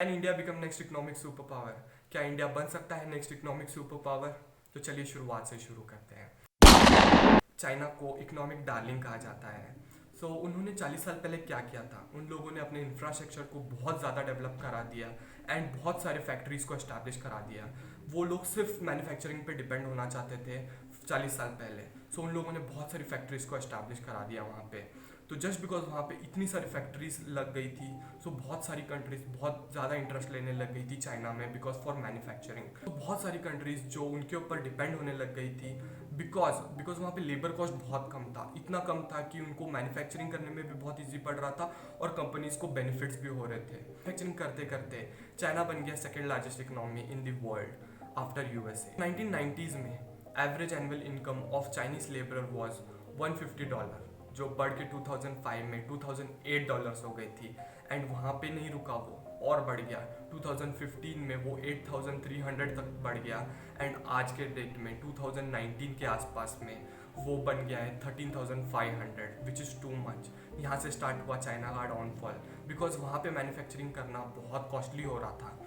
Can India become next economic super power? क्या India बन सकता है नेक्स्ट इकोनॉमिक सुपर पावर? तो चलिए शुरुआत से शुरू करते हैं। चाइना को इकोनॉमिक डार्लिंग कहा जाता है। उन्होंने 40 साल पहले क्या किया था? उन लोगों ने अपने इंफ्रास्ट्रक्चर को बहुत ज़्यादा डेवलप करा दिया एंड बहुत सारे फैक्ट्रीज को एस्टैब्लिश करा दिया। वो लोग सिर्फ मैन्युफैक्चरिंग पे डिपेंड होना चाहते थे 40 साल पहले। उन लोगों ने बहुत सारी फैक्ट्रीज को एस्टैब्लिश करा दिया वहाँ पे। तो जस्ट बिकॉज वहाँ पे इतनी सारी फैक्ट्रीज लग गई थी, बहुत सारी कंट्रीज बहुत ज़्यादा इंटरेस्ट लेने लग गई थी चाइना में बिकॉज फॉर मैन्युफैक्चरिंग। तो बहुत सारी कंट्रीज जो उनके ऊपर डिपेंड होने लग गई थी बिकॉज बिकॉज वहाँ पे लेबर कॉस्ट बहुत कम था, इतना कम था कि उनको मैन्युफैक्चरिंग करने में भी बहुत ईजी पड़ रहा था और कंपनीज को बेनिफिट्स भी हो रहे थे। मैन्युफैक्चरिंग करते करते चाइना बन गया second largest economy in the world after USA. 1990s में average annual income of Chinese labour was $150, जो बढ़ के 2005 में $2008 हो गई थी। एंड वहाँ पे नहीं रुका, वो और बढ़ गया। 2015 में वो 8,300 तक बढ़ गया एंड आज के डेट में 2019 के आसपास में वो बन गया है 13,500, विच इज़ टू मच। यहाँ से स्टार्ट हुआ चाइना का डाउनफॉल बिकॉज वहाँ पे मैन्युफैक्चरिंग करना बहुत कॉस्टली हो रहा था।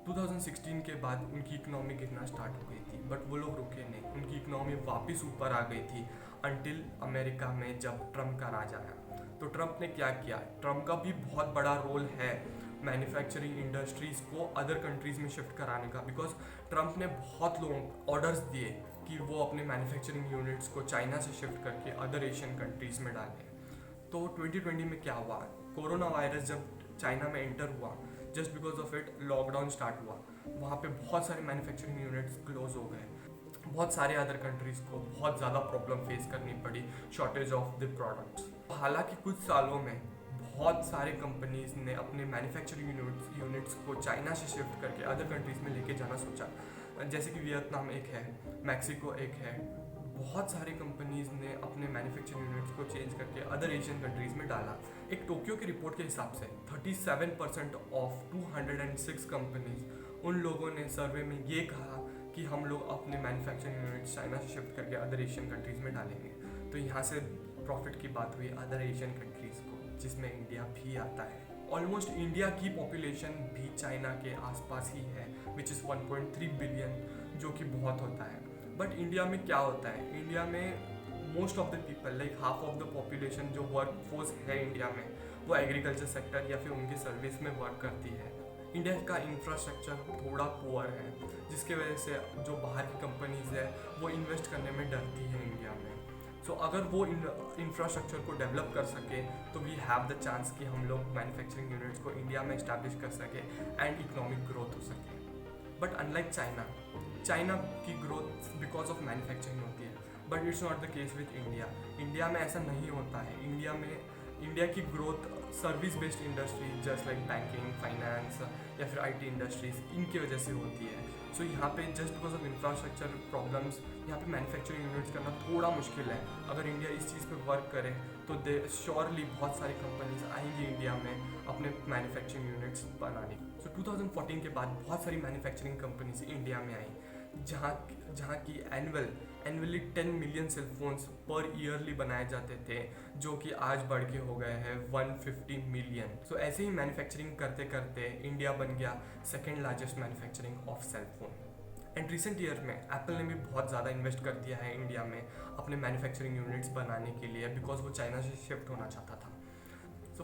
2016 के बाद उनकी इकोनॉमी गिरना स्टार्ट हो गई थी, बट वो लोग रुके नहीं, उनकी इकोनॉमी वापस ऊपर आ गई थी अंटिल अमेरिका में जब ट्रम्प का राज आया। तो ट्रम्प ने क्या किया? ट्रम्प का भी बहुत बड़ा रोल है मैन्युफैक्चरिंग इंडस्ट्रीज को अदर कंट्रीज में शिफ्ट कराने का, बिकॉज ट्रम्प ने बहुत लोगों को ऑर्डर्स दिए कि वो अपने मैन्युफैक्चरिंग यूनिट्स को चाइना से शिफ्ट करके अदर एशियन कंट्रीज में डालें। तो 2020 में क्या हुआ? कोरोना वायरस जब चाइना में एंटर हुआ, just because of it lockdown start हुआ, वहाँ पे बहुत सारे मैन्युफैक्चरिंग यूनिट्स क्लोज हो गए। बहुत सारे अदर कंट्रीज को बहुत ज़्यादा प्रॉब्लम फेस करनी पड़ी, शॉर्टेज ऑफ द प्रोडक्ट्स। हालांकि कुछ सालों में बहुत सारे कंपनीज ने अपने मैन्युफैक्चरिंग यूनिट्स को चाइना से शिफ्ट करके अदर कंट्रीज में लेके जाना सोचा, जैसे कि वियतनाम एक है, मैक्सिको एक है। बहुत सारी कंपनीज ने अपने मैन्युफैक्चरिंग यूनिट्स को चेंज करके अदर एशियन कंट्रीज में डाला। एक टोक्यो की रिपोर्ट के हिसाब से 37% ऑफ 206 कंपनीज, उन लोगों ने सर्वे में ये कहा कि हम लोग अपने मैन्युफैक्चरिंग यूनिट्स चाइना से शिफ्ट करके अदर एशियन कंट्रीज में डालेंगे। तो यहाँ से प्रॉफिट की बात हुई अदर एशियन कंट्रीज को, जिसमें इंडिया भी आता है। ऑलमोस्ट इंडिया की पॉपुलेशन भी चाइना के आसपास ही है, विच इज़ 1.3 बिलियन, जो कि बहुत होता है। बट इंडिया में क्या होता है? इंडिया में most of the people, like half of the population जो वर्क फोर्स है इंडिया में, वो एग्रीकल्चर सेक्टर या फिर उनकी सर्विस में वर्क करती है। इंडिया का इंफ्रास्ट्रक्चर थोड़ा पुअर है, जिसके वजह से जो बाहर की कंपनीज है वो इन्वेस्ट करने में डरती है इंडिया में। अगर वो इंफ्रास्ट्रक्चर को डेवलप कर सके तो वी हैव द चांस कि हम लोग मैन्युफैक्चरिंग यूनिट्स को इंडिया में इस्टेब्लिश कर सके एंड इकोनॉमिक ग्रोथ हो सके। बट अनलाइक चाइना की ग्रोथ बिकॉज ऑफ मैन्युफैक्चरिंग होती है, but it's not the case with India. India में ऐसा नहीं होता है। इंडिया की growth service based industry just like banking, finance या फिर आईटी इंडस्ट्रीज, इनकी वजह से होती है। यहाँ पे just because of infrastructure problems यहाँ पे मैन्युफैक्चरिंग यूनिट्स करना थोड़ा मुश्किल है। अगर इंडिया इस चीज़ पे वर्क करे तो दे श्योरली बहुत सारी कंपनीज आएंगी इंडिया में अपने मैन्युफैक्चरिंग यूनिट्स बनाने। 2014 के बाद बहुत सारी मैन्युफैक्चरिंग कंपनीज इंडिया में आई, जहाँ की एनुअली 10 मिलियन सेलफोन्स पर ईयरली बनाए जाते थे, जो कि आज बढ़ के हो गए हैं 150 मिलियन। ऐसे ही मैन्युफैक्चरिंग करते करते इंडिया बन गया second largest manufacturing of cellphone. And recent year में एप्पल ने भी बहुत ज़्यादा इन्वेस्ट कर दिया है इंडिया में अपने मैन्युफैक्चरिंग यूनिट्स बनाने के लिए, बिकॉज वो चाइना से शिफ्ट होना चाहता था।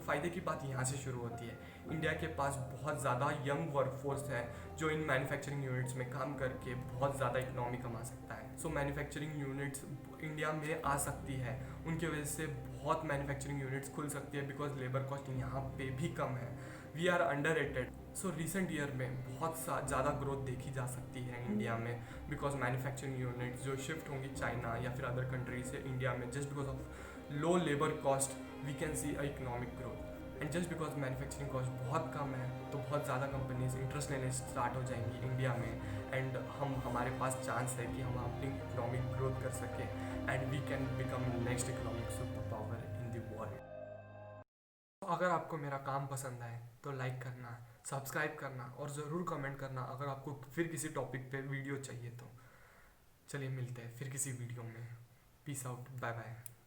फ़ायदे की बात यहाँ से शुरू होती है। इंडिया के पास बहुत ज़्यादा यंग वर्कफोर्स है जो इन मैन्युफैक्चरिंग यूनिट्स में काम करके बहुत ज़्यादा इकोनॉमी कमा सकता है। मैन्युफैक्चरिंग यूनिट्स इंडिया में आ सकती है, उनके वजह से बहुत मैन्युफैक्चरिंग यूनिट्स खुल सकती है बिकॉज लेबर कॉस्ट यहाँ पे भी कम है। We are underrated. Recent year में बहुत ज़्यादा ग्रोथ देखी जा सकती है इंडिया में बिकॉज मैन्युफैक्चरिंग यूनिट्स जो शिफ्ट होंगी चाइना या फिर अदर कंट्री से इंडिया में, just because of low labour cost we can see a economic growth. And just because manufacturing cost बहुत कम है तो बहुत ज़्यादा कंपनीज इंटरेस्ट लेने स्टार्ट हो जाएंगी इंडिया में एंड हमारे पास चांस है कि हम अपनी इकोनॉमिक ग्रोथ कर सकें and we can become next economic super power in the world. अगर आपको मेरा काम पसंद आए तो लाइक करना, सब्सक्राइब करना और ज़रूर कमेंट करना अगर आपको फिर किसी टॉपिक पे वीडियो चाहिए तो। चलिए मिलते हैं फिर किसी वीडियो में। Peace out, bye bye.